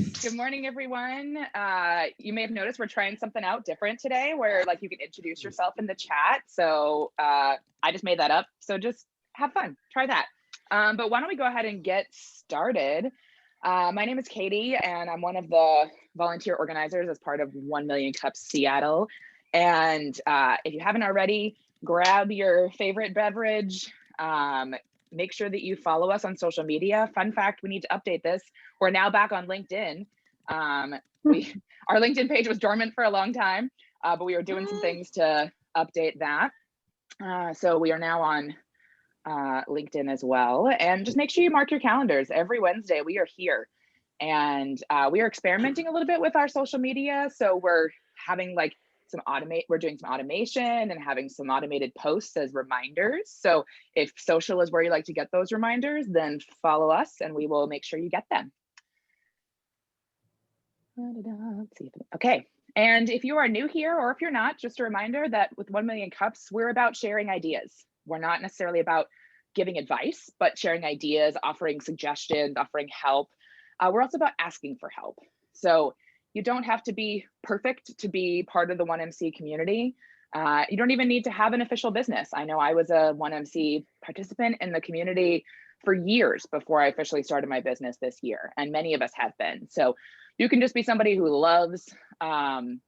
Good morning, everyone. You may have noticed we're trying something out different today where like you can introduce yourself in the chat. So I just made that up. So just have fun, try that. But why don't we go ahead and get started? My name is Katie and I'm one of the volunteer organizers as part of 1 Million Cups Seattle. And if you haven't already, grab your favorite beverage. Make sure that you follow us on social media. Fun fact, we need to update this. We're now back on LinkedIn. Our LinkedIn page was dormant for a long time, but we were doing some things to update that. So we are now on LinkedIn as well. And just make sure you mark your calendars. Every Wednesday we are here. And we are experimenting a little bit with our social media. So we're having like we're doing some automation and having some automated posts as reminders. So if social is where you like to get those reminders, then follow us and we will make sure you get them. Let's see. Okay. And if you are new here or if you're not, just a reminder that with 1 Million Cups, we're about sharing ideas. We're not necessarily about giving advice, but sharing ideas, offering suggestions, offering help. We're also about asking for help. So you don't have to be perfect to be part of the 1MC community. You don't even need to have an official business. I know I was a 1MC participant in the community for years before I officially started my business this year, and many of us have been. So you can just be somebody who loves, who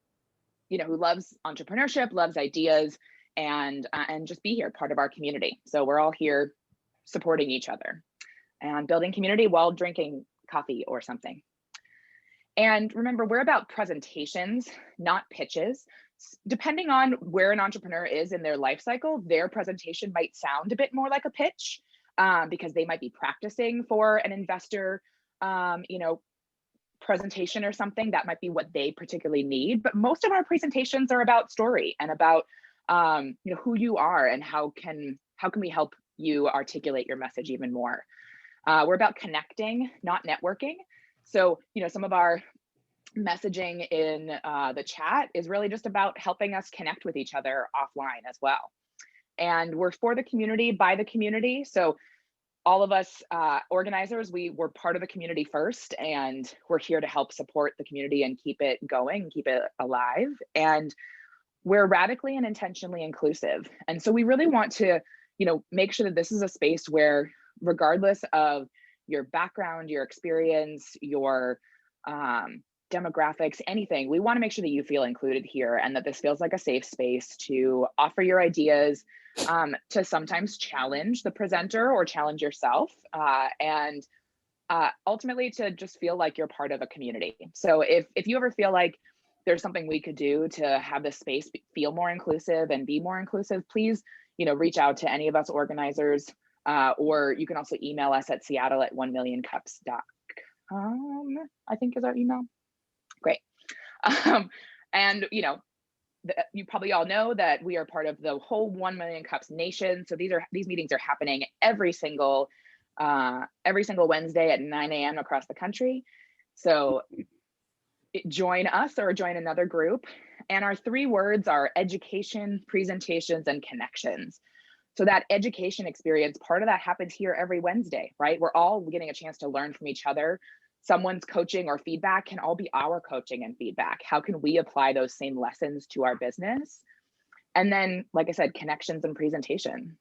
loves entrepreneurship, loves ideas, and just be here, part of our community. So we're all here supporting each other and building community while drinking coffee or something. And remember, we're about presentations, not pitches. Depending on where an entrepreneur is in their life cycle, their presentation might sound a bit more like a pitch because they might be practicing for an investor, presentation or something. That might be what they particularly need. But most of our presentations are about story and about who you are and how can we help you articulate your message even more. We're about connecting, not networking. So, some of our messaging in the chat is really just about helping us connect with each other offline as well. And we're for the community, by the community. So all of us organizers, we're part of the community first, and we're here to help support the community and keep it going, keep it alive. And we're radically and intentionally inclusive. And so we really want to, make sure that this is a space where, regardless of your background, your experience, your demographics, anything, we want to make sure that you feel included here and that this feels like a safe space to offer your ideas, to sometimes challenge the presenter or challenge yourself, and ultimately to just feel like you're part of a community. So if you ever feel like there's something we could do to have this space feel more inclusive and be more inclusive, please, reach out to any of us organizers, or you can also email us at seattle@1millioncups.com, I think is our email. Great. And you probably all know that we are part of the whole 1 Million Cups Nation. So these meetings are happening every single Wednesday at 9 a.m. across the country. So join us or join another group. And our 3 words are education, presentations, and connections. So that education experience, part of that happens here every Wednesday, right? We're all getting a chance to learn from each other. Someone's coaching or feedback can all be our coaching and feedback. How can we apply those same lessons to our business? And then, like I said, connections and presentation.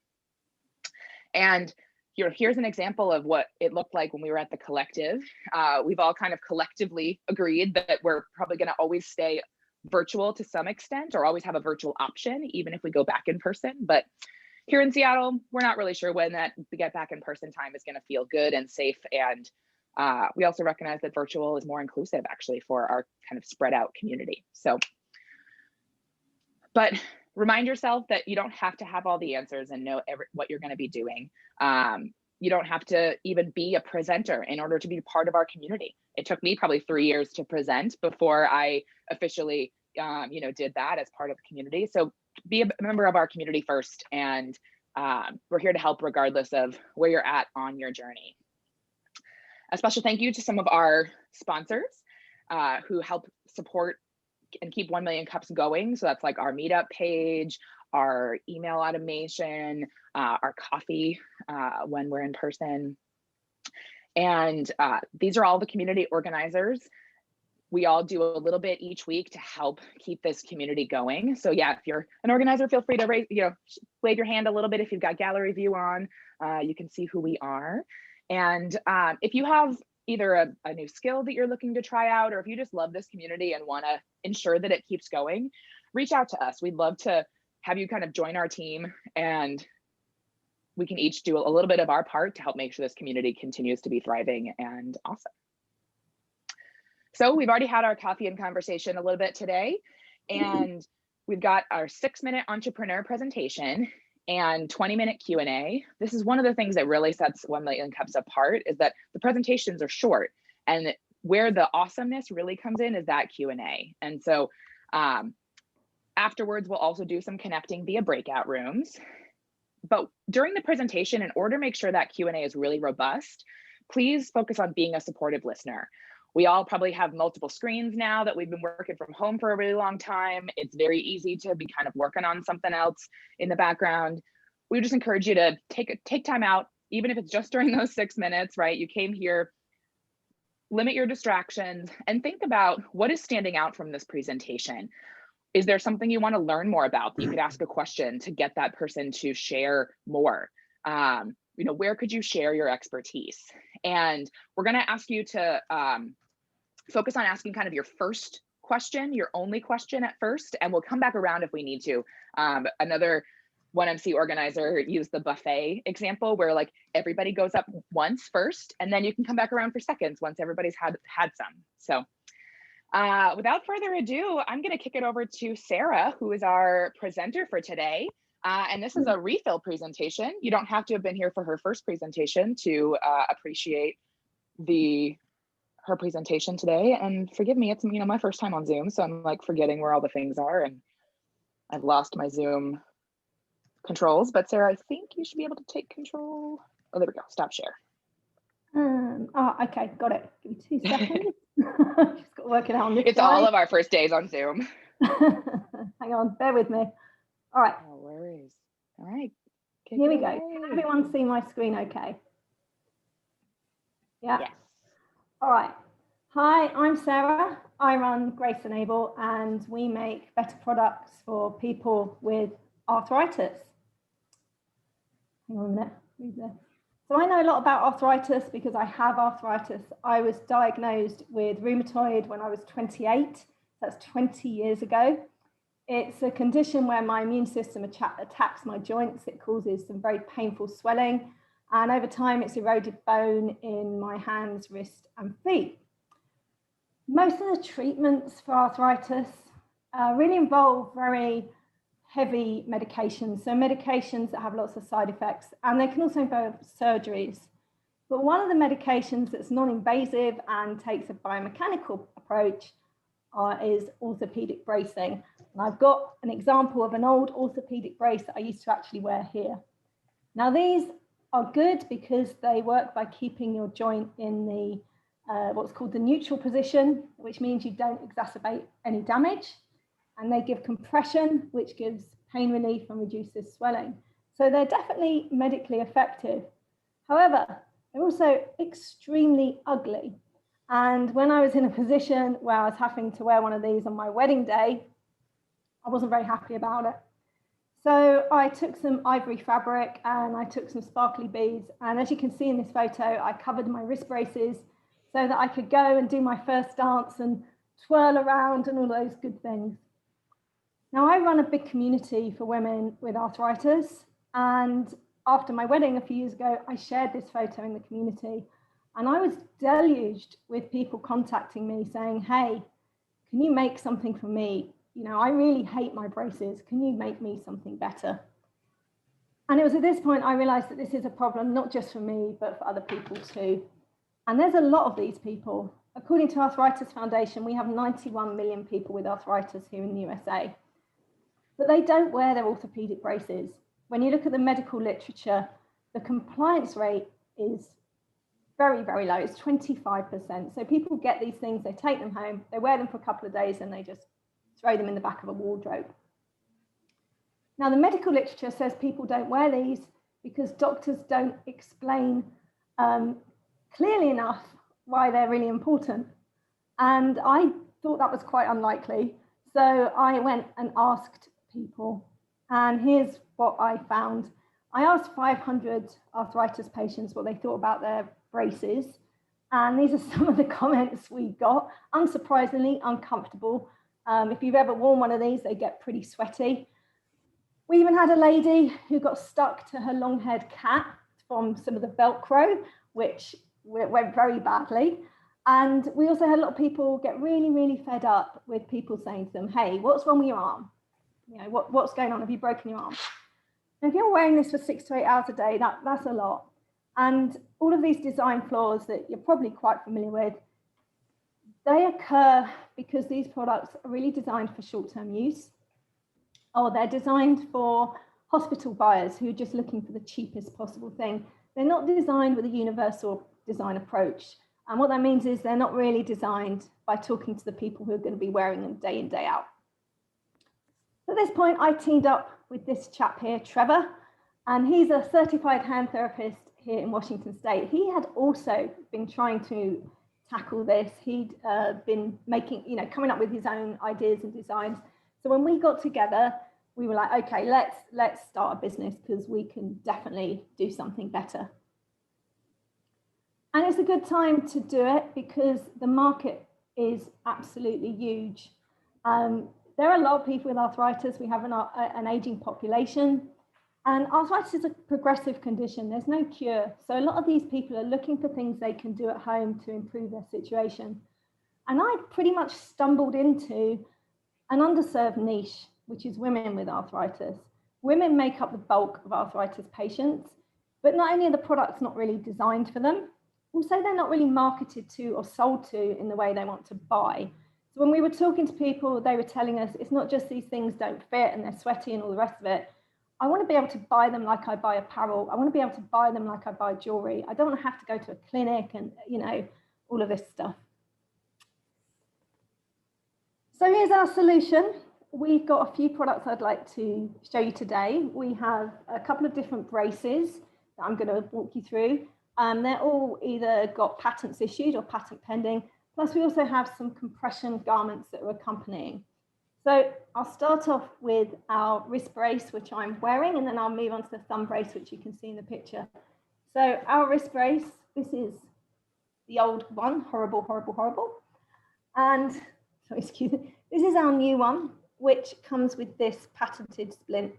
And here's an example of what it looked like when we were at the collective. We've all kind of collectively agreed that we're probably going to always stay virtual to some extent, or always have a virtual option, even if we go back in person. But here in Seattle, we're not really sure when that get back in person time is going to feel good and safe. And we also recognize that virtual is more inclusive actually for our kind of spread out community. So, but remind yourself that you don't have to have all the answers and know what you're going to be doing. You don't have to even be a presenter in order to be part of our community. It took me probably 3 years to present before I officially, did that as part of the community. So be a member of our community first, and we're here to help regardless of where you're at on your journey. A special thank you to some of our sponsors who help support and keep 1 Million Cups going. So that's like our meetup page, our email automation, our coffee when we're in person. And these are all the community organizers we all do a little bit each week to help keep this community going. So yeah, if you're an organizer, feel free to raise, wave your hand a little bit. If you've got gallery view on, you can see who we are. And if you have either a new skill that you're looking to try out, or if you just love this community and want to ensure that it keeps going, reach out to us. We'd love to have you kind of join our team, and we can each do a little bit of our part to help make sure this community continues to be thriving and awesome. So we've already had our coffee and conversation a little bit today, and we've got our 6-minute entrepreneur presentation and 20-minute Q&A. This is one of the things that really sets 1 Million Cups apart, is that the presentations are short, and where the awesomeness really comes in is that Q&A. And so afterwards, we'll also do some connecting via breakout rooms. But during the presentation, in order to make sure that Q&A is really robust, please focus on being a supportive listener. We all probably have multiple screens now that we've been working from home for a really long time. It's very easy to be kind of working on something else in the background. We just encourage you to take time out, even if it's just during those 6 minutes, right? You came here, limit your distractions, and think about what is standing out from this presentation. Is there something you want to learn more about that you could ask a question to get that person to share more? Where could you share your expertise? And we're going to ask you to focus on asking kind of your first question, your only question at first, and we'll come back around if we need to. Another 1MC organizer used the buffet example, where like everybody goes up once first, and then you can come back around for seconds once everybody's had some. So without further ado, I'm going to kick it over to Sarah, who is our presenter for today. And this is a refill presentation. You don't have to have been here for her first presentation to appreciate her presentation today. And forgive me, it's my first time on Zoom, so I'm like forgetting where all the things are, and I've lost my Zoom controls. But Sarah, I think you should be able to take control. Oh, there we go. Stop share. Okay, got it. Give me 2 seconds. Just got to work it out on this It's side. all of our first days on Zoom. Hang on, bear with me. All right. No worries. All right. Here we go. Can everyone see my screen okay? Yeah? Yes. All right. Hi, I'm Sarah. I run Grace Enable, and we make better products for people with arthritis. Hang on a minute. Read this. So I know a lot about arthritis because I have arthritis. I was diagnosed with rheumatoid when I was 28. That's 20 years ago. It's a condition where my immune system attacks my joints. It causes some very painful swelling. And over time, it's eroded bone in my hands, wrist, and feet. Most of the treatments for arthritis really involve very heavy medications. So medications that have lots of side effects, and they can also involve surgeries. But one of the medications that's non-invasive and takes a biomechanical approach is orthopedic bracing. And I've got an example of an old orthopedic brace that I used to actually wear here. Now these are good because they work by keeping your joint in the what's called the neutral position, which means you don't exacerbate any damage. And they give compression, which gives pain relief and reduces swelling. So they're definitely medically effective. However, they're also extremely ugly. And when I was in a position where I was having to wear one of these on my wedding day, I wasn't very happy about it. So I took some ivory fabric and I took some sparkly beads. And as you can see in this photo, I covered my wrist braces so that I could go and do my first dance and twirl around and all those good things. Now I run a big community for women with arthritis. And after my wedding a few years ago, I shared this photo in the community. And I was deluged with people contacting me saying, hey, can you make something for me? I really hate my braces. Can you make me something better? And it was at this point I realized that this is a problem, not just for me, but for other people too. And there's a lot of these people. According to Arthritis Foundation, we have 91 million people with arthritis here in the USA. But they don't wear their orthopedic braces. When you look at the medical literature, the compliance rate is very, very low. It's 25%. So people get these things, they take them home, they wear them for a couple of days, and they just throw them in the back of a wardrobe. Now, the medical literature says people don't wear these because doctors don't explain clearly enough why they're really important. And I thought that was quite unlikely. So I went and asked people, and here's what I found. I asked 500 arthritis patients what they thought about their braces. And these are some of the comments we got. Unsurprisingly, uncomfortable. If you've ever worn one of these, they get pretty sweaty. We even had a lady who got stuck to her long-haired cat from some of the Velcro, which went very badly. And we also had a lot of people get really, really fed up with people saying to them, hey, what's wrong with your arm? You know, what's going on? Have you broken your arm? And if you're wearing this for 6 to 8 hours a day, that's a lot. And all of these design flaws that you're probably quite familiar with, they occur because these products are really designed for short-term use, or they're designed for hospital buyers who are just looking for the cheapest possible thing. They're not designed with a universal design approach. And what that means is they're not really designed by talking to the people who are going to be wearing them day in, day out. At this point, I teamed up with this chap here, Trevor, and he's a certified hand therapist here in Washington State. He had also been trying to tackle this. He'd been making, coming up with his own ideas and designs. So when we got together, we were like, okay, let's start a business because we can definitely do something better. And it's a good time to do it because the market is absolutely huge. There are a lot of people with arthritis. We have an aging population, and arthritis is a progressive condition. There's no cure. So a lot of these people are looking for things they can do at home to improve their situation. And I pretty much stumbled into an underserved niche, which is women with arthritis. Women make up the bulk of arthritis patients, but not only are the products not really designed for them, also they're not really marketed to or sold to in the way they want to buy. So when we were talking to people, they were telling us it's not just these things don't fit and they're sweaty and all the rest of it. I want to be able to buy them like I buy apparel. I want to be able to buy them like I buy jewelry. I don't want to have to go to a clinic and, all of this stuff. So here's our solution. We've got a few products I'd like to show you today. We have a couple of different braces that I'm going to walk you through. They're all either got patents issued or patent pending. Plus, we also have some compression garments that are accompanying. So I'll start off with our wrist brace, which I'm wearing, and then I'll move on to the thumb brace, which you can see in the picture. So our wrist brace, this is the old one, horrible, horrible, horrible. And, sorry, excuse me, this is our new one, which comes with this patented splint.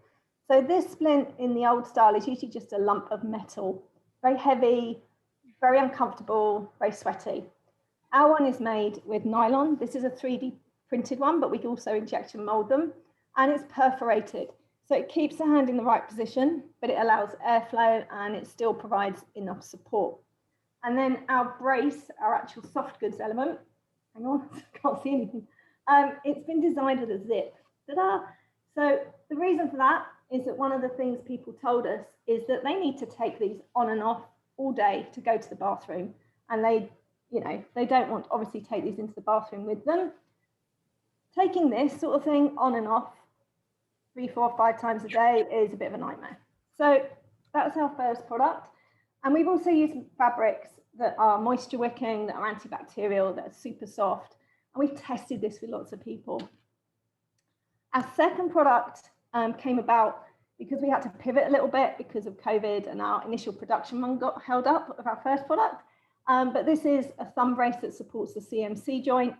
So this splint in the old style is usually just a lump of metal, very heavy, very uncomfortable, very sweaty. Our one is made with nylon. This is a 3D printed one, but we can also injection mold them, and it's perforated. So it keeps the hand in the right position, but it allows airflow and it still provides enough support. And then our brace, our actual soft goods element, hang on, can't see anything. It's been designed with a zip. Ta-da! So the reason for that is that one of the things people told us is that they need to take these on and off all day to go to the bathroom. And they don't want to obviously take these into the bathroom with them. Taking this sort of thing on and off 3, 4, 5 times a day is a bit of a nightmare. So that's our first product. And we've also used fabrics that are moisture wicking, that are antibacterial, that are super soft. And we've tested this with lots of people. Our second product came about because we had to pivot a little bit because of COVID, and our initial production run got held up of our first product. But this is a thumb brace that supports the CMC joint,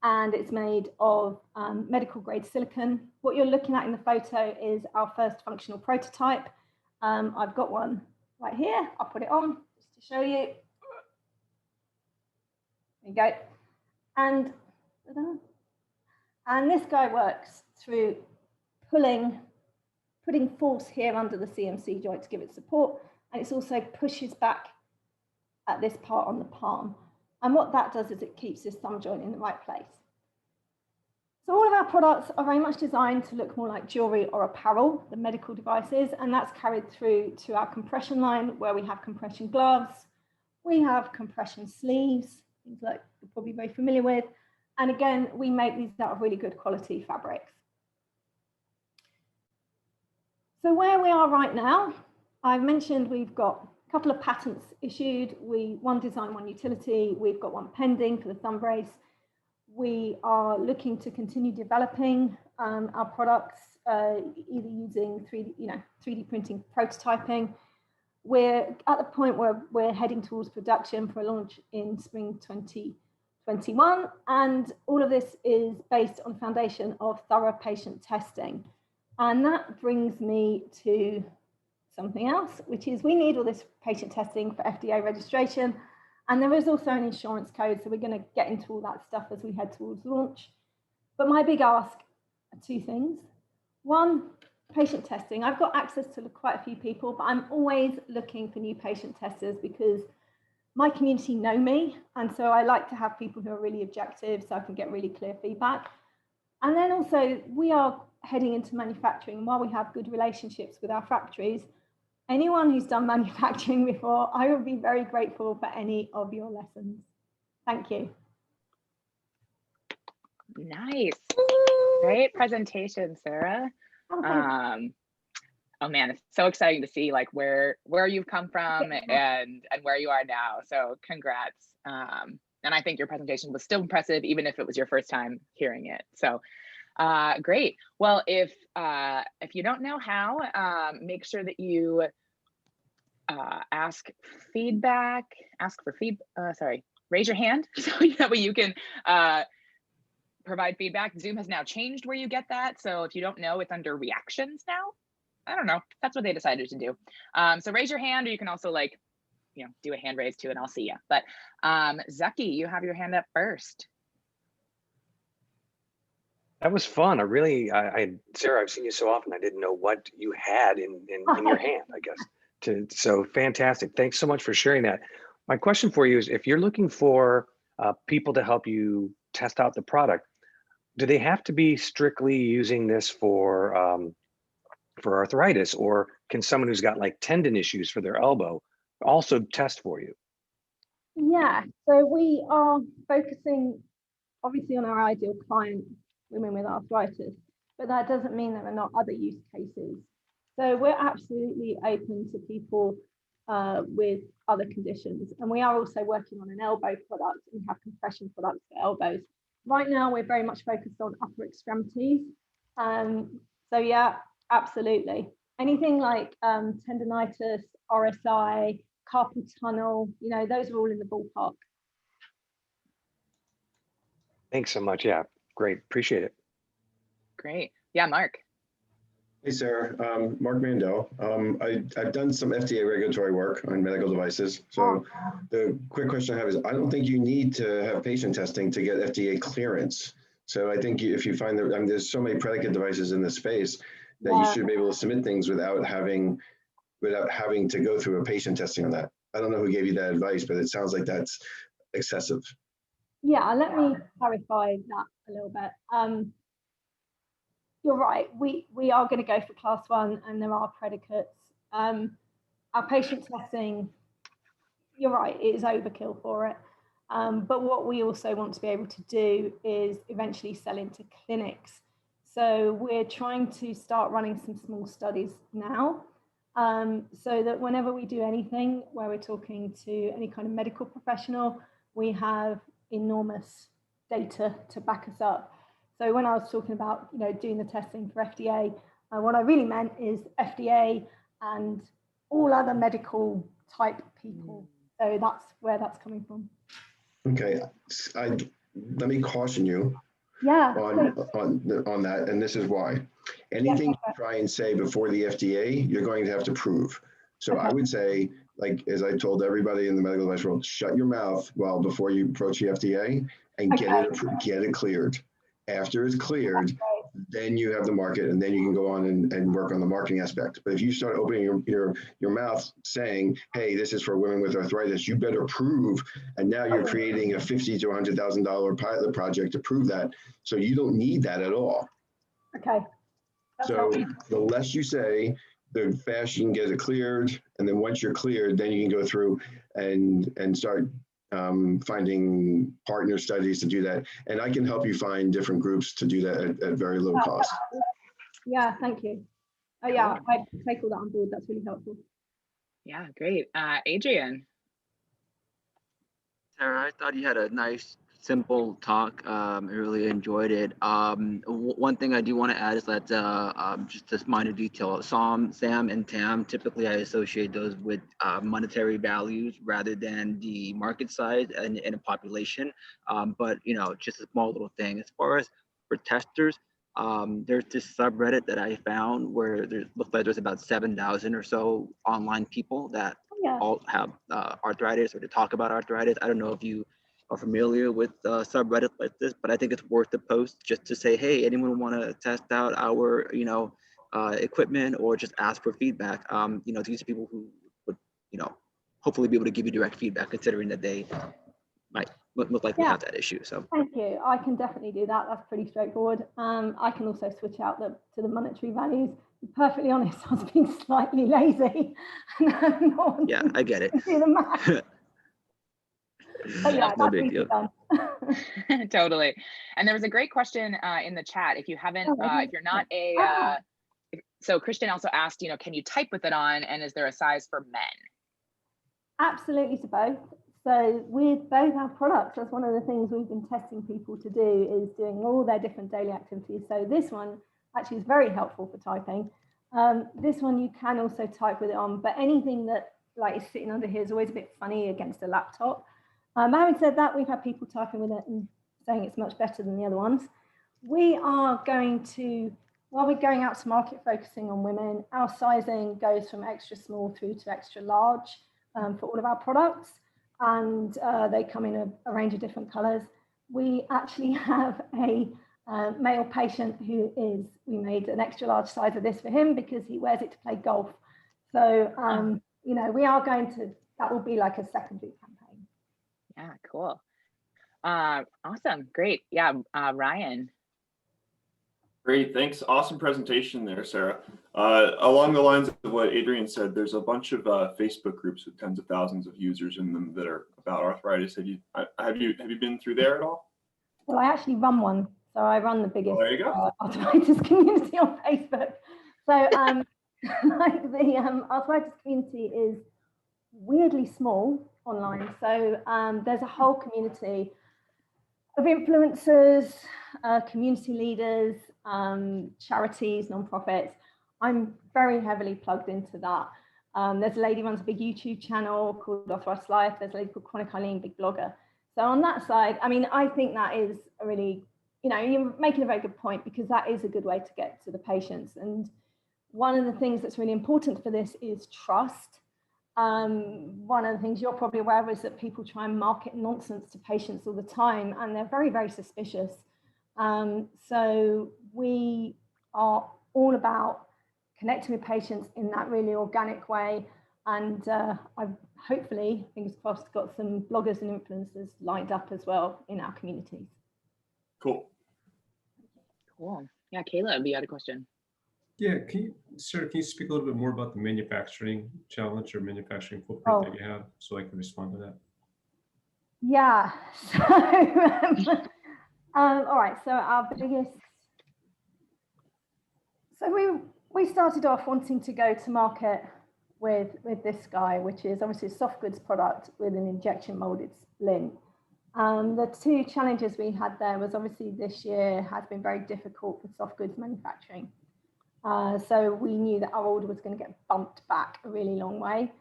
and it's made of medical grade silicone. What you're looking at in the photo is our first functional prototype. I've got one right here. I'll put it on just to show you. There you go. And this guy works through putting force here under the CMC joint to give it support, and it also pushes back at this part on the palm. And what that does is it keeps this thumb joint in the right place. So all of our products are very much designed to look more like jewelry or apparel than medical devices, and that's carried through to our compression line, where we have compression gloves, we have compression sleeves, things like you're probably very familiar with. And again, we make these out of really good quality fabrics. So where we are right now, I've mentioned we've got a couple of patents issued. One design, one utility. We've got one pending for the thumb brace. we are looking to continue developing our products, either using 3D printing, prototyping. We're at the point where we're heading towards production for a launch in spring 2021. And all of this is based on the foundation of thorough patient testing. And that brings me to something else, which is we need all this patient testing for FDA registration. And there is also an insurance code. So we're going to get into all that stuff as we head towards launch. But my big ask are two things. One, patient testing. I've got access to quite a few people, but I'm always looking for new patient testers because my community know me. And so I like to have people who are really objective so I can get really clear feedback. And then also we are heading into manufacturing. And while we have good relationships with our factories, anyone who's done manufacturing before, I would be very grateful for any of your lessons. Thank you. Nice. Great presentation, Sarah. Oh man, it's so exciting to see like where you've come from and where you are now. So congrats. And I think your presentation was still impressive, even if it was your first time hearing it. So great. Well, if you don't know how, make sure that you raise your hand so that way you can provide feedback. Zoom has now changed where you get that. So if you don't know, it's under reactions now. I don't know. That's what they decided to do. So raise your hand, or you can also do a hand raise too, and I'll see you. But Zucky, you have your hand up first. That was fun. Sarah, I've seen you so often. I didn't know what you had in your hand, I guess. So fantastic. Thanks so much for sharing that. My question for you is, if you're looking for people to help you test out the product, do they have to be strictly using this for arthritis, or can someone who's got like tendon issues for their elbow also test for you? Yeah, so we are focusing obviously on our ideal client, women with arthritis, but that doesn't mean there are not other use cases. So we're absolutely open to people with other conditions. And we are also working on an elbow product. We have compression products for elbows. Right now, we're very much focused on upper extremities. So yeah, absolutely. Anything like tendonitis, RSI, carpal tunnel, those are all in the ballpark. Thanks so much. Yeah, great. Appreciate it. Great. Yeah, Mark. Hey, Sarah. Mark Mandel. I've done some FDA regulatory work on medical devices. So the quick question I have is, I don't think you need to have patient testing to get FDA clearance. So I think if you find that there's so many predicate devices in this space that you should be able to submit things without having to go through a patient testing on that. I don't know who gave you that advice, but it sounds like that's excessive. Yeah, let me clarify that a little bit. You're right, we are going to go for class 1 and there are predicates. Our patient testing, you're right, it is overkill for it. But what we also want to be able to do is eventually sell into clinics. So we're trying to start running some small studies now, so that whenever we do anything where we're talking to any kind of medical professional, we have enormous data to back us up. So when I was talking about doing the testing for FDA, what I really meant is FDA and all other medical type people. So that's where that's coming from. Okay, let me caution you on that, and this is why. Anything you try and say before the FDA, you're going to have to prove. So I would say, like, as I told everybody in the medical device world, shut your mouth before you approach the FDA and get it cleared. After it's cleared, then you have the market, and then you can go on and work on the marketing aspect. But if you start opening your mouth saying, hey, this is for women with arthritis, you better prove, and now you're creating a $50,000 to $100,000 pilot project to prove that. So you don't need that at all. Okay. So the less you say, the faster you can get it cleared. And then once you're cleared, then you can go through and start finding partner studies to do that. And I can help you find different groups to do that at very low cost. Yeah, thank you. Yeah, I take all that on board. That's really helpful. Yeah, great. Adrian. Sarah, I thought you had a nice simple talk. I really enjoyed it. One thing I do want to add is that just this minor detail, Sam and Tam, typically I associate those with monetary values rather than the market size and a population. But just a small little thing. As far as for testers, there's this subreddit that I found where there looks like there's about 7,000 or so online people that all have arthritis or to talk about arthritis. I don't know if you are familiar with subreddits like this, but I think it's worth the post just to say, hey, anyone want to test out our equipment or just ask for feedback. These are people who would hopefully be able to give you direct feedback, considering that they might most likely have that issue. So thank you. I can definitely do that. That's pretty straightforward. I can also switch out to the monetary values. To be perfectly honest, I was being slightly lazy. Yeah, I get it. Do the math. But yeah, no big deal. Totally. And there was a great question in the chat. If you haven't, if you're not a, so Christian also asked, can you type with it on, and is there a size for men? Absolutely to both. So with both our products, that's one of the things we've been testing people to do, is doing all their different daily activities. So this one actually is very helpful for typing. This one you can also type with it on, but anything that is sitting under here is always a bit funny against a laptop. Having said that, we've had people typing with it and saying it's much better than the other ones. We are going to, while we're going out to market focusing on women, our sizing goes from extra small through to extra large for all of our products. And they come in a range of different colors. We actually have a male patient we made an extra large size of this for him because he wears it to play golf. So, we are going to, that will be like a secondary campaign. Yeah, cool. Awesome, great. Yeah, Ryan. Great, thanks. Awesome presentation there, Sarah. Along the lines of what Adrian said, there's a bunch of Facebook groups with tens of thousands of users in them that are about arthritis. Have you been through there at all? Well, I actually run one, so I run the biggest arthritis community on Facebook. So, the arthritis community is weirdly small online. So there's a whole community of influencers, community leaders, charities, nonprofits. I'm very heavily plugged into that. There's a lady who runs a big YouTube channel called Arthritis Life. There's a lady called Chronic Eileen, big blogger. So on that side, I think that is a really, you're making a very good point, because that is a good way to get to the patients. And one of the things that's really important for this is trust. One of the things you're probably aware of is that people try and market nonsense to patients all the time, and they're very, very suspicious. So we are all about connecting with patients in that really organic way. And I've hopefully, fingers crossed, got some bloggers and influencers lined up as well in our communities. Cool. Cool. Yeah, Caleb, you had a question. Yeah, Sarah, can you speak a little bit more about the manufacturing challenge or manufacturing footprint that you have, so I can respond to that? Yeah. So, all right. So our biggest. So we started off wanting to go to market with this guy, which is obviously a soft goods product with an injection molded splint. The two challenges we had there was, obviously this year has been very difficult for soft goods manufacturing. So we knew that our order was going to get bumped back a really long way,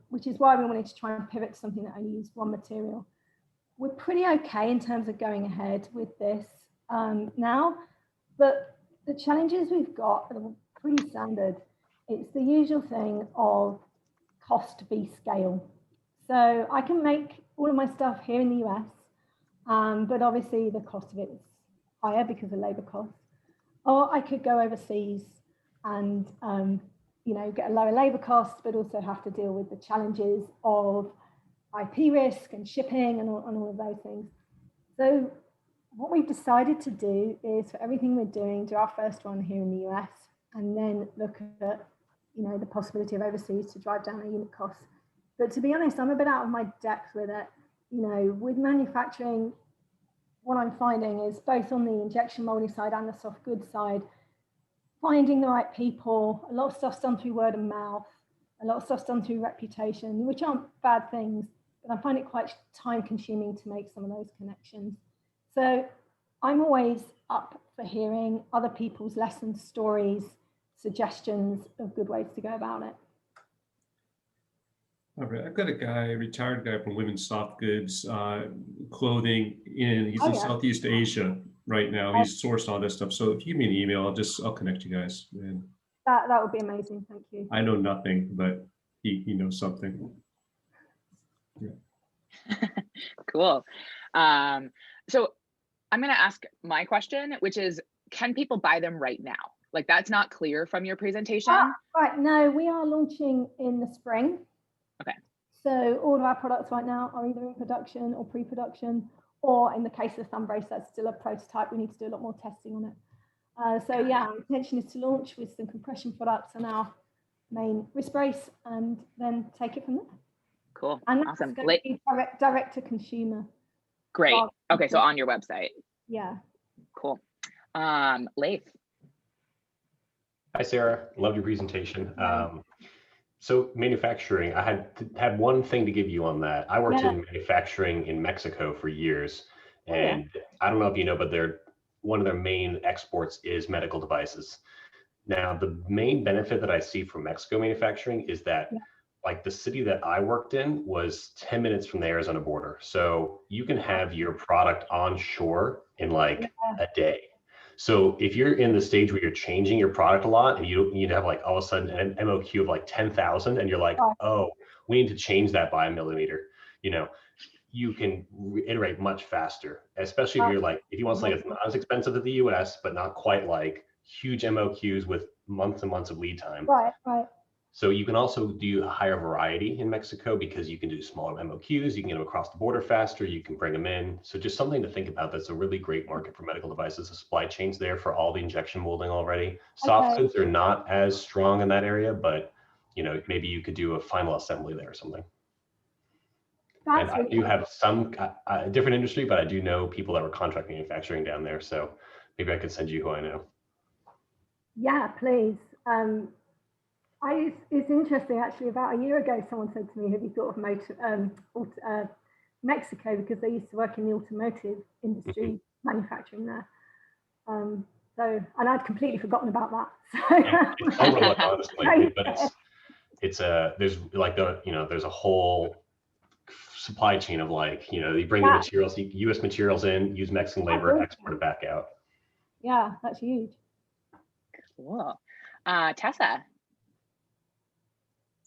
which is why we wanted to try and pivot to something that only used one material. We're pretty okay in terms of going ahead with this now, but the challenges we've got are pretty standard. It's the usual thing of cost v scale. So I can make all of my stuff here in the US, but obviously the cost of it is higher because of labor costs. Or I could go overseas and get a lower labor cost, but also have to deal with the challenges of IP risk and shipping and all of those things. So what we've decided to do is, for everything we're doing, do our first one here in the US, and then look at the possibility of overseas to drive down our unit costs. But to be honest, I'm a bit out of my depth with it. With manufacturing, what I'm finding is, both on the injection molding side and the soft goods side, finding the right people. A lot of stuff's done through word of mouth. A lot of stuff's done through reputation, which aren't bad things. but I find it quite time consuming to make some of those connections. So I'm always up for hearing other people's lessons, stories, suggestions of good ways to go about it. All right, I've got a retired guy from women's soft goods, clothing, he's in Southeast Asia right now. He's sourced all this stuff. So if you give me an email, I'll connect you guys. And that would be amazing. Thank you. I know nothing, but he knows something. Yeah. Cool. So I'm going to ask my question, which is, can people buy them right now? Like, that's not clear from your presentation. Right. No, we are launching in the spring. Okay. So all of our products right now are either in production or pre-production, or in the case of thumb brace, that's still a prototype. We need to do a lot more testing on it. So yeah, our intention is to launch with some compression products and our main wrist brace, and then take it from there. Cool. And awesome. Direct to consumer. Great. Okay, so on your website. Yeah. Cool. Leif. Hi, Sarah. Loved your presentation. So manufacturing, I had one thing to give you on that. I worked in manufacturing in Mexico for years, and I don't know if you know, but one of their main exports is medical devices. Now, the main benefit that I see from Mexico manufacturing is that like the city that I worked in was 10 minutes from the Arizona border. So you can have your product on shore in like a day. So if you're in the stage where you're changing your product a lot and you have like all of a sudden an MOQ of like 10,000 and you're like, oh, we need to change that by a millimeter, you can iterate much faster, especially if you're like, if you want something that's not as expensive as the US, but not quite like huge MOQs with months and months of lead time. Right. So you can also do a higher variety in Mexico because you can do smaller MOQs, you can get them across the border faster, you can bring them in. So just something to think about. That's a really great market for medical devices. The supply chain's there for all the injection molding already. Soft goods are not as strong in that area, but maybe you could do a final assembly there or something. And I do have some different industry, but I do know people that were contract manufacturing down there. So maybe I could send you who I know. Yeah, please. It's interesting, actually. About a year ago, someone said to me, have you thought of Mexico, because they used to work in the automotive industry, manufacturing there. And I'd completely forgotten about that. It's overlooked, honestly, but there's a whole supply chain of you bring the materials, U.S. materials in, use Mexican labor, export it back out. Yeah, that's huge. Cool. Tessa.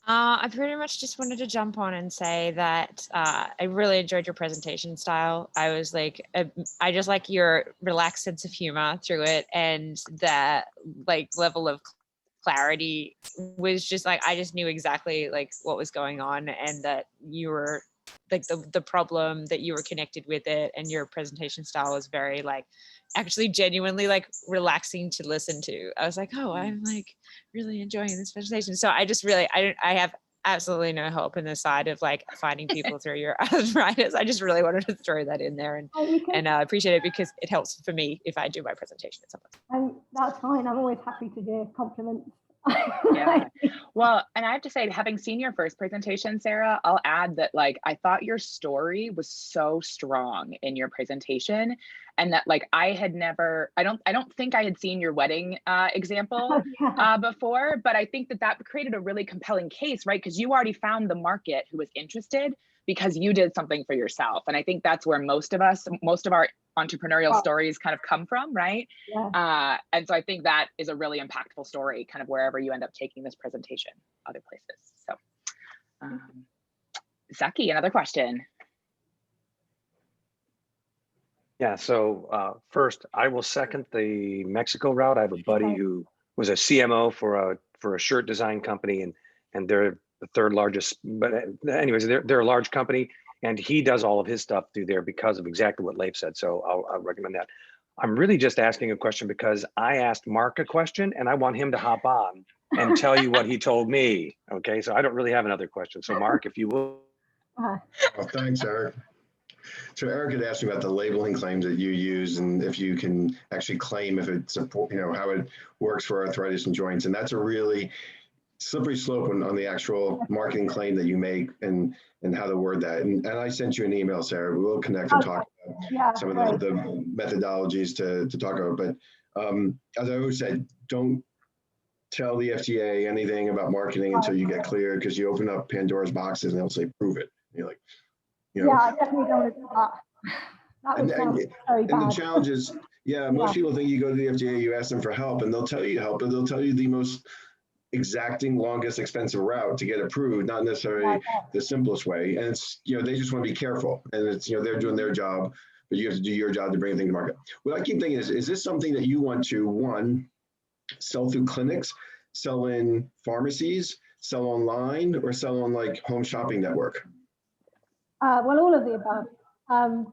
I pretty much just wanted to jump on and say that I really enjoyed your presentation style. I was like, I just like your relaxed sense of humor through it, and that level of clarity was just like, I just knew exactly what was going on, and that you were the problem that you were connected with it, and your presentation style was very actually genuinely relaxing to listen to. I was like, oh, I'm really enjoying this presentation. So I just really, I have absolutely no hope in the side of finding people through your arthritis. I just really wanted to throw that in there and appreciate it, because it helps for me if I do my presentation at some point. That's fine. I'm always happy to hear compliments. Yeah. Well, and I have to say, having seen your first presentation, Sarah, I'll add that I thought your story was so strong in your presentation, and that I don't think I had seen your wedding example before, but I think that created a really compelling case, right? Because you already found the market who was interested because you did something for yourself. And I think that's where most of our entrepreneurial stories kind of come from, right? Yeah. And so I think that is a really impactful story, kind of wherever you end up taking this presentation, other places. So, Zaki, another question. Yeah, so first, I will second the Mexico route. I have a buddy who was a CMO for a shirt design company, and they're the third largest. But anyways, they're a large company, and he does all of his stuff through there because of exactly what Leif said. So I'll recommend that. I'm really just asking a question because I asked Mark a question, and I want him to hop on and tell you what he told me. Okay, so I don't really have another question. So Mark, if you will. Well, thanks, Eric. So Eric had asked me about the labeling claims that you use, and if you can actually claim if it's how it works for arthritis and joints. And that's a really slippery slope on the actual marketing claim that you make and how to word that. And I sent you an email, Sarah. We'll connect and talk about some of the methodologies to talk about. But as I always said, don't tell the FDA anything about marketing until you get cleared, because you open up Pandora's boxes and they'll say, prove it. And you're like, you know. Yeah, I definitely don't want to do that. That would sound very bad. And the challenge is, most people think you go to the FDA, you ask them for help, and they'll tell you help, but they'll tell you the most exacting, longest, expensive route to get approved, not necessarily the simplest way. And it's, they just want to be careful. And it's, they're doing their job, but you have to do your job to bring a thing to market. What I keep thinking is this something that you want to, one, sell through clinics, sell in pharmacies, sell online, or sell on like home shopping network? Well, all of the above.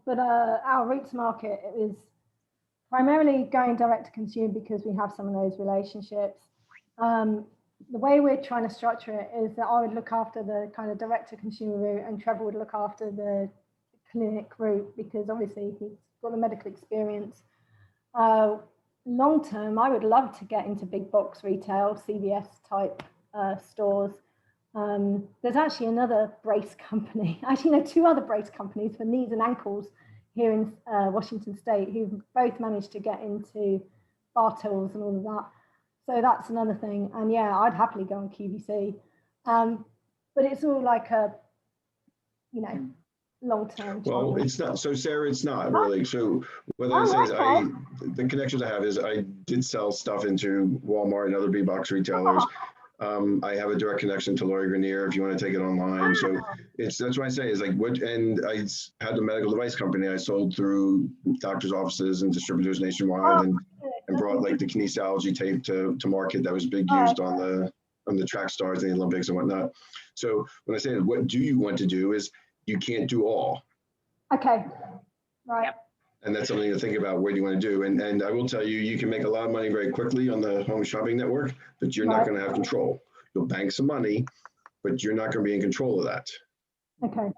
But our route to market is primarily going direct to consumer because we have some of those relationships. The way we're trying to structure it is that I would look after the kind of direct to consumer route, and Trevor would look after the clinic route, because obviously he's got the medical experience. Long term, I would love to get into big box retail, CVS type stores. There's actually another brace company, two other brace companies for knees and ankles here in Washington State, who've both managed to get into Bartels and all of that. So that's another thing. And yeah, I'd happily go on QVC. But it's all like a, long-term. Well, it's not. So Sarah, it's not really. So what I say is the connections I have is I did sell stuff into Walmart and other big box retailers. I have a direct connection to Lori Grenier if you want to take it online. So that's what I say is like and I had the medical device company I sold through doctors' offices and distributors nationwide, and brought like the kinesiology tape to market that was big used on the track stars and the Olympics and whatnot. So when I say what do you want to do is you can't do all. Okay. Right. Yep. And that's something to think about. What do you want to do? And I will tell you, you can make a lot of money very quickly on the home shopping network, but you're not going to have control. You'll bank some money, but you're not going to be in control of that. Okay.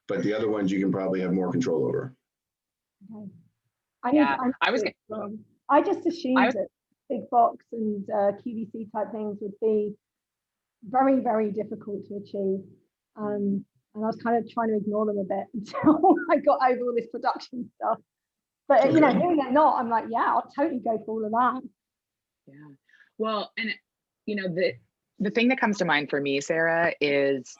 But the other ones you can probably have more control over. Okay. I just assumed that big box and QVC type things would be very, very difficult to achieve. And I was kind of trying to ignore them a bit until I got over all this production stuff. But, Okay. Doing it not, I'm like, yeah, I'll totally go for all of that. Yeah. Well, and, the thing that comes to mind for me, Sarah, is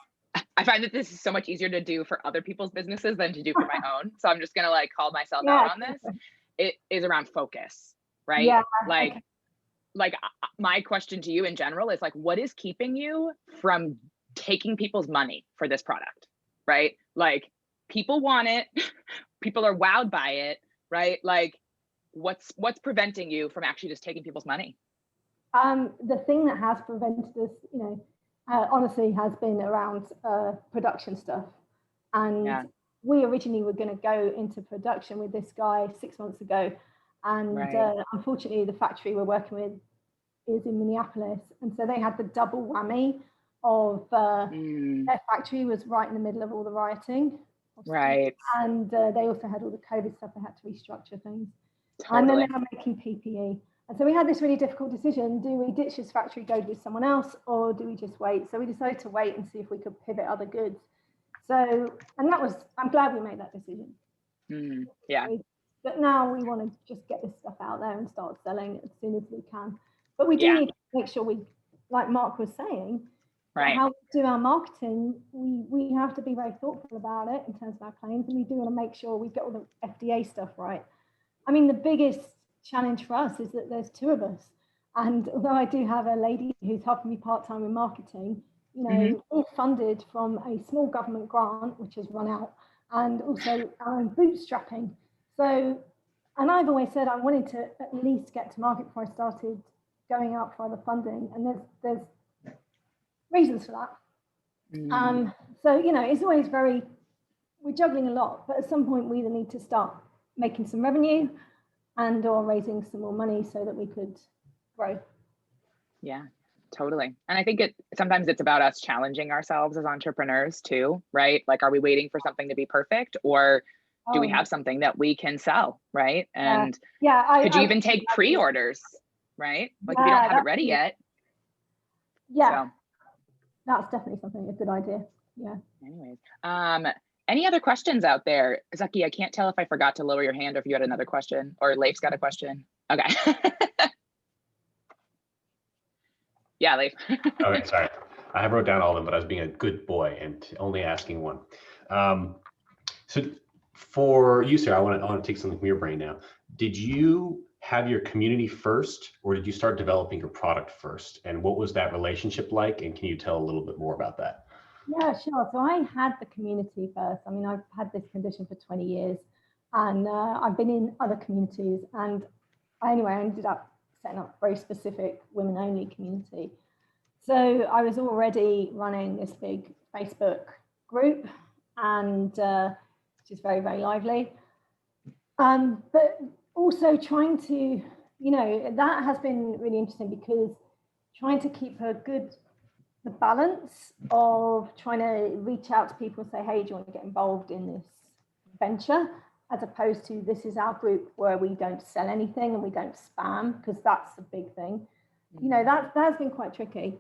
I find that this is so much easier to do for other people's businesses than to do for my own. So I'm just going to call myself out on this. It is around focus, right? Yeah. My question to you in general is what is keeping you from taking people's money for this product, right? People want it, people are wowed by it, right? What's preventing you from actually just taking people's money? The thing that has prevented us, honestly, has been around production stuff. And we originally were going to go into production with this guy 6 months ago. And unfortunately, the factory we're working with is in Minneapolis. And so they had the double whammy of their factory was right in the middle of all the rioting. Right. And they also had all the COVID stuff. They had to restructure things. Totally. And then they were making PPE. And so we had this really difficult decision. Do we ditch this factory, go with someone else, or do we just wait? So we decided to wait and see if we could pivot other goods. So, and I'm glad we made that decision. Yeah. But now we want to just get this stuff out there and start selling as soon as we can. But we do need to make sure we, like Mark was saying, how we do our marketing, we have to be very thoughtful about it in terms of our claims, and we do want to make sure we get all the FDA stuff right. I mean, the biggest challenge for us is that there's two of us. And although I do have a lady who's helping me part-time in marketing, we're funded from a small government grant, which has run out, and also our own bootstrapping. So, and I've always said I wanted to at least get to market before I started going out for other funding. And there's reasons for that. So, it's always we're juggling a lot, but at some point we either need to start making some revenue and or raising some more money so that we could grow. Yeah, totally. And I think sometimes it's about us challenging ourselves as entrepreneurs too, right? Are we waiting for something to be perfect, or do we have something that we can sell, right? And could you even take pre-orders, right? If you don't have it ready yet. Yeah. that's definitely something, a good idea. Yeah. Anyways, any other questions out there? Zaki, I can't tell if I forgot to lower your hand or if you had another question, or Leif's got a question. Okay. Yeah, Leif. Okay, sorry. I wrote down all of them, but I was being a good boy and only asking one. So for you, Sarah, I want to take something from your brain now. Did you have your community first, or did you start developing your product first? And what was that relationship like? And can you tell a little bit more about that? Yeah, sure. So I had the community first. I mean, I've had this condition for 20 years, and I've been in other communities. And anyway, I ended up setting up a very specific women-only community. So I was already running this big Facebook group, and which is very, very lively. But also trying to, that has been really interesting, because trying to keep the balance of trying to reach out to people and say, hey, do you want to get involved in this venture? As opposed to, this is our group where we don't sell anything and we don't spam, because that's a big thing. That's been quite tricky.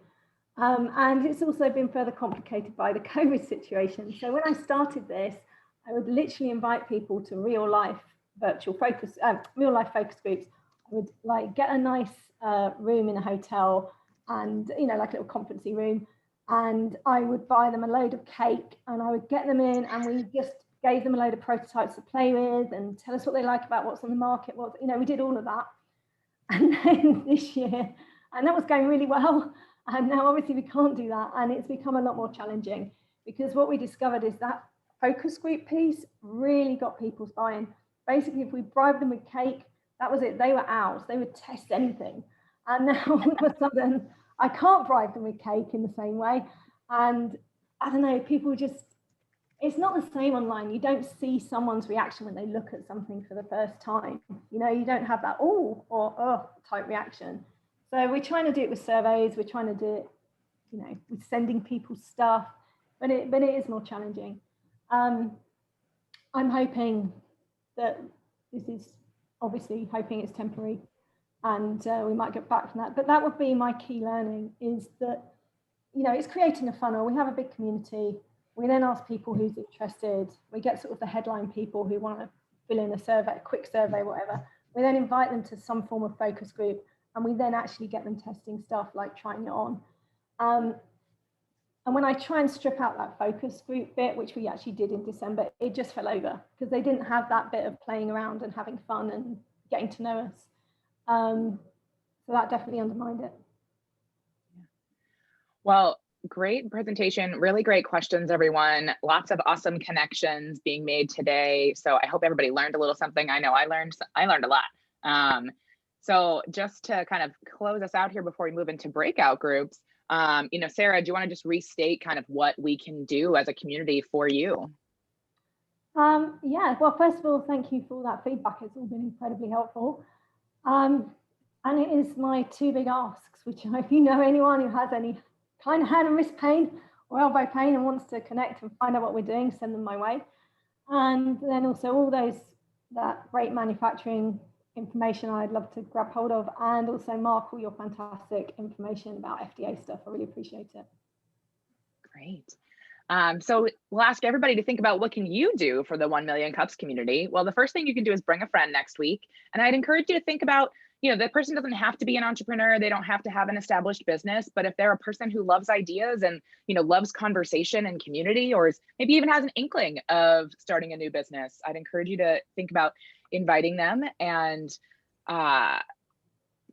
And it's also been further complicated by the COVID situation. So when I started this, I would literally invite people to real life focus groups. I would get a nice room in a hotel, and like a little conferencing room, and I would buy them a load of cake, and I would get them in, and we just gave them a load of prototypes to play with and tell us what they like about what's on the market. We did all of that. And then this year, and that was going really well, and now obviously we can't do that, and it's become a lot more challenging, because what we discovered is that focus group piece really got people's buy-in. Basically, if we bribed them with cake, that was it. They were ours. They would test anything. And now all of a sudden, I can't bribe them with cake in the same way. And I don't know, people just, it's not the same online. You don't see someone's reaction when they look at something for the first time. You don't have that oh or oh type reaction. So we're trying to do it with surveys. We're trying to do it, with sending people stuff, but it is more challenging. I'm hoping that this is hoping it's temporary, and we might get back from that. But that would be my key learning, is that, it's creating a funnel. We have a big community. We then ask people who's interested. We get sort of the headline people who want to fill in a survey, a quick survey, whatever. We then invite them to some form of focus group, and we then actually get them testing stuff, like trying it on. And when I try and strip out that focus group bit, which we actually did in December, it just fell over, because they didn't have that bit of playing around and having fun and getting to know us. So that definitely undermined it. Well, great presentation, really great questions, everyone. Lots of awesome connections being made today. So I hope everybody learned a little something. I know I learned a lot. So just to kind of close us out here before we move into breakout groups, Sarah, do you want to just restate kind of what we can do as a community for you? Yeah, well, first of all, thank you for all that feedback. It's all been incredibly helpful. And it is my two big asks, which if you know anyone who has any kind of hand and wrist pain or elbow pain and wants to connect and find out what we're doing, send them my way. And then also all that great manufacturing information I'd love to grab hold of, and also Mark, all your fantastic information about FDA stuff. I really appreciate it. Great. So we'll ask everybody to think about, what can you do for the 1 Million Cups community? Well, the first thing you can do is bring a friend next week. And I'd encourage you to think about, the person doesn't have to be an entrepreneur. They don't have to have an established business, but if they're a person who loves ideas and, loves conversation and community, or maybe even has an inkling of starting a new business, I'd encourage you to think about inviting them. And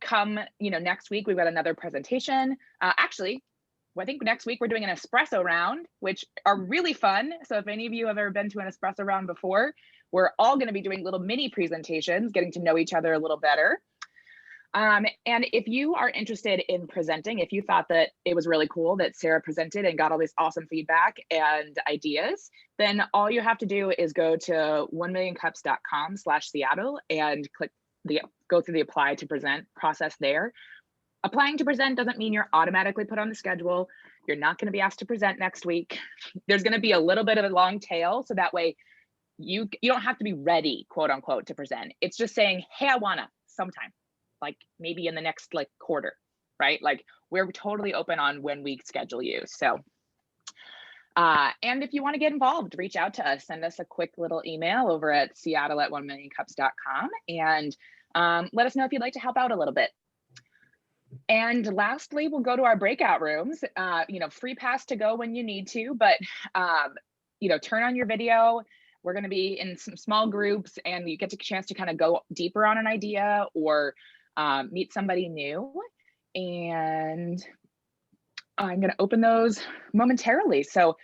come, next week, we've got another presentation. Actually, I think next week we're doing an espresso round, which are really fun. So if any of you have ever been to an espresso round before, we're all going to be doing little mini presentations, getting to know each other a little better. And if you are interested in presenting, if you thought that it was really cool that Sarah presented and got all this awesome feedback and ideas, then all you have to do is go to 1millioncups.com/Seattle and go through the apply to present process there. Applying to present doesn't mean you're automatically put on the schedule. You're not going to be asked to present next week. There's going to be a little bit of a long tail, so that way you don't have to be ready, quote unquote, to present. It's just saying, hey, I wanna sometime, like maybe in the next quarter, right? Like we're totally open on when we schedule you. So, and if you want to get involved, reach out to us, send us a quick little email over at seattle@1millioncups.com, and let us know if you'd like to help out a little bit. And lastly, we'll go to our breakout rooms. Free pass to go when you need to, but turn on your video. We're going to be in some small groups, and you get a chance to kind of go deeper on an idea or meet somebody new. And I'm going to open those momentarily. So